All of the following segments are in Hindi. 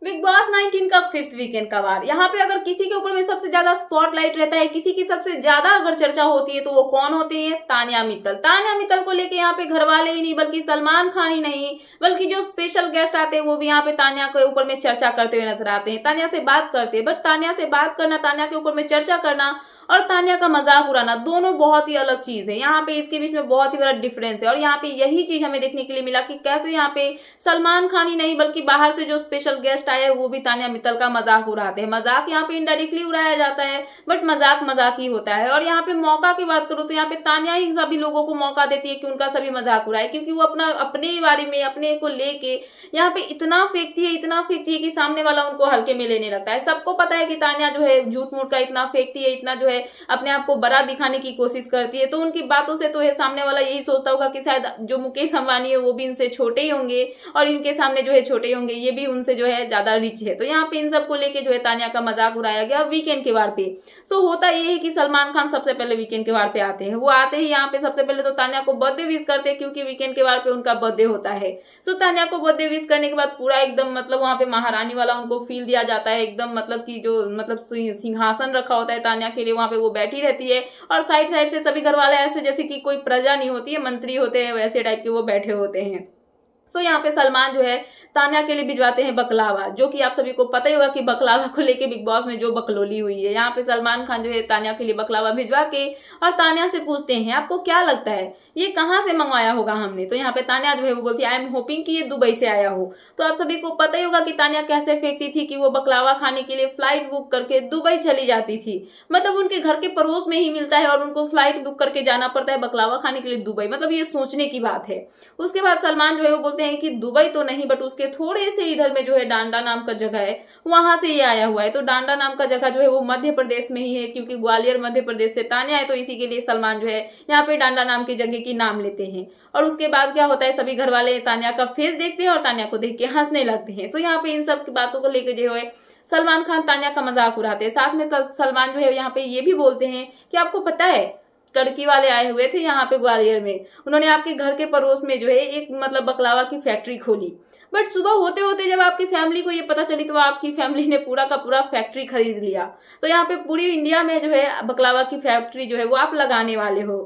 बिग बॉस 19 का 5th वीकेंड का वार। यहाँ पे अगर किसी के ऊपर में सबसे ज्यादा स्पॉटलाइट रहता है, किसी की सबसे ज्यादा अगर चर्चा होती है तो वो कौन होती है? तान्या मित्तल। तान्या मित्तल को लेके यहाँ पे घर वाले ही नहीं बल्कि सलमान खान ही नहीं बल्कि जो स्पेशल गेस्ट आते हैं वो भी यहाँ पे तान्या के ऊपर में चर्चा करते हुए नजर आते हैं, तान्या से बात करते हैं। बट तान्या से बात करना, तान्या के ऊपर में चर्चा करना और तान्या का मजाक उड़ाना दोनों बहुत ही अलग चीज है। यहाँ पे इसके बीच में बहुत ही बड़ा डिफरेंस है और यहाँ पे यही चीज हमें देखने के लिए मिला कि कैसे यहाँ पे सलमान खान ही नहीं बल्कि बाहर से जो स्पेशल गेस्ट आए वो भी तान्या मित्तल का मजाक उड़ाते हैं। मजाक यहाँ पे इनडायरेक्टली उड़ाया जाता है बट मजाक मजाक ही होता है। और यहाँ पे मौका की बात करूँ तो यहाँ पे तान्या ही सभी लोगों को मौका देती है कि उनका सभी मजाक उड़ाए, क्योंकि वो अपने बारे में अपने को लेके यहाँ पे इतना फेंकती है कि सामने वाला उनको हल्के में लेने लगता है। सबको पता है कि तान्या जो है झूठ मूठ का इतना फेंकती है, इतना जो है अपने आप को बड़ा दिखाने की कोशिश करती है। तो उनकी बातों से तो ये सामने वाला यही सोचता होगा कि शायद जो मुकेश अंबानी है वो भी इनसे छोटे ही होंगे और इनके सामने जो है छोटे ही होंगे, ये भी उनसे जो है ज्यादा रिच है। तो यहाँ पे इन सबको लेके जो है तान्या का मजाक उड़ाया गया वीकेंड के वार पे। सो होता ये है कि सलमान खान सबसे पहले वीकेंड के वार पे आते हैं। वो आते ही यहाँ पे सबसे पहले तो तान्या को बर्थडे विश करते हैं, क्योंकि वीकेंड के वार पे उनका बर्थडे होता है। सो तान्या को बर्थडे विश करने के बाद पूरा एकदम मतलब वहां पे महारानी वाला उनको फील दिया जाता है एकदम, मतलब कि जो मतलब सिंहासन रखा होता है तान्या के लिए वहां पे वो बैठी रहती है और साइड साइड से सभी घर वाले ऐसे जैसे कि कोई प्रजा नहीं होती है, मंत्री होते हैं वैसे टाइप के वो बैठे होते हैं। सो यहाँ पे सलमान जो है तान्या के लिए भिजवाते हैं बकलावा, जो कि आप सभी को पता ही होगा कि बकलावा को लेके बिग बॉस में जो बकलोली हुई है। यहाँ पे सलमान खान जो है तान्या के लिए बकलावा भिजवा के और तान्या से पूछते हैं आपको क्या लगता है ये कहाँ से मंगवाया होगा हमने? तो यहाँ पे तान्या जो है वो बोलती है आई एम होपिंग कि ये दुबई से आया हो। तो आप सभी को पता ही होगा कि तान्या कैसे फेंकती थी कि वो बकलावा खाने के लिए फ्लाइट बुक करके दुबई चली जाती थी। मतलब उनके घर के पड़ोस में ही मिलता है और उनको फ्लाइट बुक करके जाना पड़ता है बकलावा खाने के लिए दुबई। मतलब ये सोचने की बात है। उसके बाद सलमान जो है वो बोलते हैं कि दुबई तो नहीं बट उसके थोड़े से इधर में जो है डांडा नाम का जगह है वहां से ये आया हुआ है। तो डांडा नाम का जगह जो है वो मध्य प्रदेश में ही है, क्योंकि ग्वालियर मध्य प्रदेश से तान्या है तो इसी के लिए सलमान जो है यहाँ पे डांडा नाम की जगह की नाम लेते हैं। और उसके बाद क्या होता है सभी घर वाले तान्या का फेस देखते हैं और तान्या को देख के हंसने लगते हैं। सो यहाँ पे इन सब की बातों को लेकर जो है सलमान खान तान्या का मजाक उड़ाते हैं। साथ में सलमान जो है यहाँ पे ये भी बोलते हैं कि आपको पता है टर्की वाले आए हुए थे यहाँ पे ग्वालियर में, उन्होंने आपके घर के पड़ोस में जो है एक मतलब बकलावा की फैक्ट्री खोली। बट सुबह होते होते जब आपकी फैमिली को ये पता चली तो आपकी फैमिली ने पूरा का पूरा फैक्ट्री खरीद लिया। तो यहाँ पे पूरी इंडिया में जो है बकलावा की फैक्ट्री जो है वो आप लगाने वाले हो।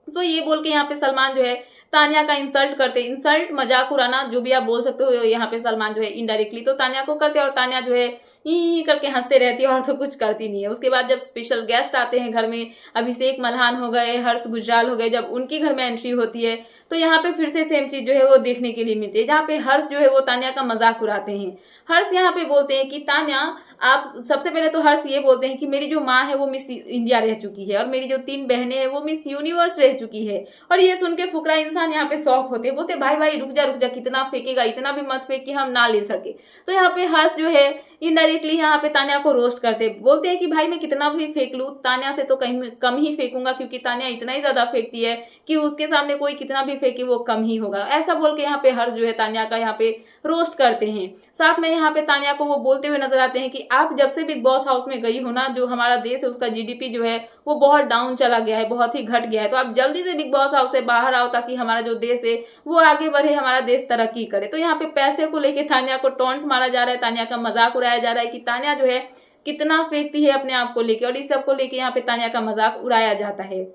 सो ये बोल के यहाँ पे सलमान जो है तान्या का इंसल्ट करते, इंसल्ट मजाक उड़ाना जो भी आप बोल सकते हो यहाँ पे सलमान जो है इनडायरेक्टली तो तान्या को करते और तान्या जो है ही करके हंसते रहती है और तो कुछ करती नहीं है। उसके बाद जब स्पेशल गेस्ट आते हैं घर में, अभिषेक मल्हान हो गए, हर्ष गुजराल हो गए, जब उनकी घर में एंट्री होती है तो यहाँ पे फिर से सेम चीज जो है वो देखने के लिए मिलती है, जहाँ पे हर्ष जो है वो तान्या का मजाक उड़ाते हैं। हर्ष यहाँ पे बोलते हैं कि तान्या आप सबसे पहले तो हर्ष ये बोलते हैं कि मेरी जो माँ है वो मिस इंडिया रह चुकी है और मेरी जो 3 बहनें हैं वो मिस यूनिवर्स रह चुकी है। और ये सुन के फुकरा इंसान यहाँ पे शौक होते हैं, बोलते भाई भाई रुक जा कितना फेंकेगा, इतना भी मत फेंक कि हम ना ले सके। तो यहाँ पे हर्ष जो है इनडायरेक्टली यहाँ पे तान्या को रोस्ट करते, बोलते हैं कि भाई मैं कितना भी फेंक लूं तान्या से तो कहीं कम ही फेंकूंगा, क्योंकि तान्या इतना ही ज्यादा फेंकती है कि उसके सामने कोई कितना भी फेंके वो कम ही होगा। ऐसा बोल के यहाँ पे हर्ष जो है तान्या का यहाँ पे रोस्ट करते हैं। साथ में यहाँ पे तान्या को वो बोलते हुए नजर आते हैं कि आप जब से बिग बॉस हाउस में गई हो ना, जो हमारा देश है उसका जीडीपी जो है वो बहुत डाउन चला गया है, बहुत ही घट गया है। तो आप जल्दी से बिग बॉस हाउस से बाहर आओ ताकि हमारा जो देश है वो आगे बढ़े, हमारा देश तरक्की करे। तो यहाँ पे पैसे को लेके तान्या को टॉन्ट मारा जा रहा है, तान्या का मजाक उड़ाया जा रहा है कि तान्या जो है कितना फेंकती है अपने आप को लेके, और इस सब को लेके यहाँ पे तान्या का मजाक उड़ाया जाता है।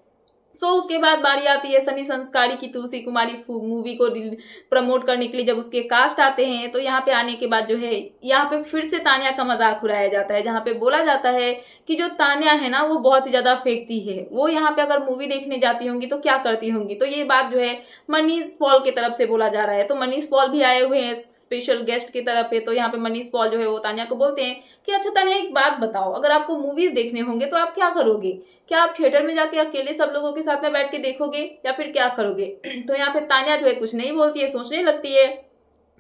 सो उसके बाद बारी आती है सनी संस्कारी की तुलसी कुमारी मूवी को प्रमोट करने के लिए। जब उसके कास्ट आते हैं तो यहाँ पे आने के बाद जो है यहाँ पे फिर से तान्या का मजाक उड़ाया जाता है, जहाँ पे बोला जाता है कि जो तान्या है ना वो बहुत ही ज्यादा फेंकती है, वो यहाँ पे अगर मूवी देखने जाती होंगी तो क्या करती होंगी। तो ये बात जो है मनीष पॉल की तरफ से बोला जा रहा है। तो मनीष पॉल भी आए हुए हैं स्पेशल गेस्ट की तरफ है। तो यहाँ पे मनीष पॉल जो है वो तान्या को बोलते हैं कि अच्छा तान्या एक बात बताओ, अगर आपको मूवीज देखने होंगे तो आप क्या करोगे? क्या आप थिएटर में जाके अकेले सब लोगों के साथ में बैठ के देखोगे या फिर क्या करोगे? तो यहाँ पे तान्या जो है कुछ नहीं बोलती है, सोचने लगती है।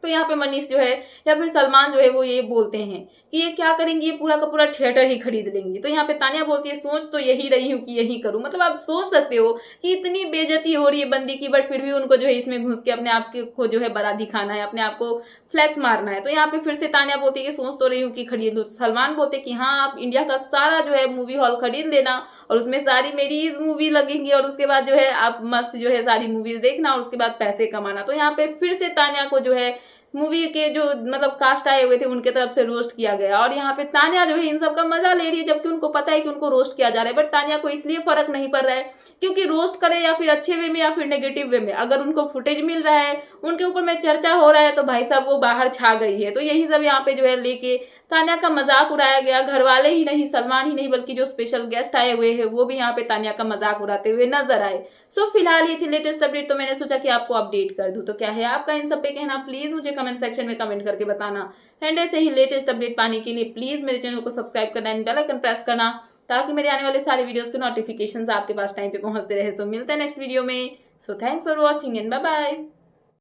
तो यहाँ पे मनीष जो है या फिर सलमान जो है वो ये बोलते हैं कि ये क्या करेंगी, ये पूरा का पूरा थिएटर ही खरीद लेंगी। तो यहाँ पे तान्या बोलती है सोच तो यही रही हूँ कि यही करूँ। मतलब आप सोच सकते हो कि इतनी बेइज्जती हो रही है बंदी की, बट फिर भी उनको जो है इसमें घुस के अपने आप को जो है बड़ा दिखाना है, अपने आप को फ्लैक्स मारना है। तो यहाँ पे फिर से तान्या बोलती है कि सोच तो रही हूँ कि खरीद लूँ। सलमान बोलते कि हाँ आप इंडिया का सारा जो है मूवी हॉल खरीद लेना और उसमें सारी मेरी इस मूवी लगेंगी और उसके बाद जो है आप मस्त जो है सारी मूवीज देखना और उसके बाद पैसे कमाना। तो यहाँ पे फिर से तान्या को जो है मूवी के जो मतलब कास्ट आए हुए थे उनके तरफ से रोस्ट किया गया, और यहाँ पे तान्या जो है इन सब का मजा ले रही है, जबकि उनको पता है कि उनको रोस्ट किया जा रहा है, बट तान्या को इसलिए फर्क नहीं पड़ रहा है क्योंकि रोस्ट करे या फिर अच्छे वे में या फिर नेगेटिव वे में, अगर उनको फुटेज मिल रहा है, उनके ऊपर में चर्चा हो रहा है, तो भाई साहब वो बाहर छा गई है। तो यही सब यहाँ पे जो है लेके तान्या का मजाक उड़ाया गया। घर वाले ही नहीं, सलमान ही नहीं, बल्कि जो स्पेशल गेस्ट आए हुए हैं वो भी यहाँ पे तान्या का मजाक उड़ाते हुए नजर आए। सो फिलहाल ये थी लेटेस्ट अपडेट, तो मैंने सोचा कि आपको अपडेट कर दूं। तो क्या है आपका इन सब पे कहना, प्लीज मुझे कमेंट सेक्शन में कमेंट करके बताना। एंड ऐसे ही लेटेस्ट अपडेट पाने के लिए प्लीज मेरे चैनल को सब्सक्राइब करना एंड बेल आइकन प्रेस करना, ताकि मेरे आने वाले सारे वीडियोस के नोटिफिकेशंस आपके पास टाइम पे पहुंचते रहे। सो मिलते हैं नेक्स्ट वीडियो में। So thanks for watching and bye bye.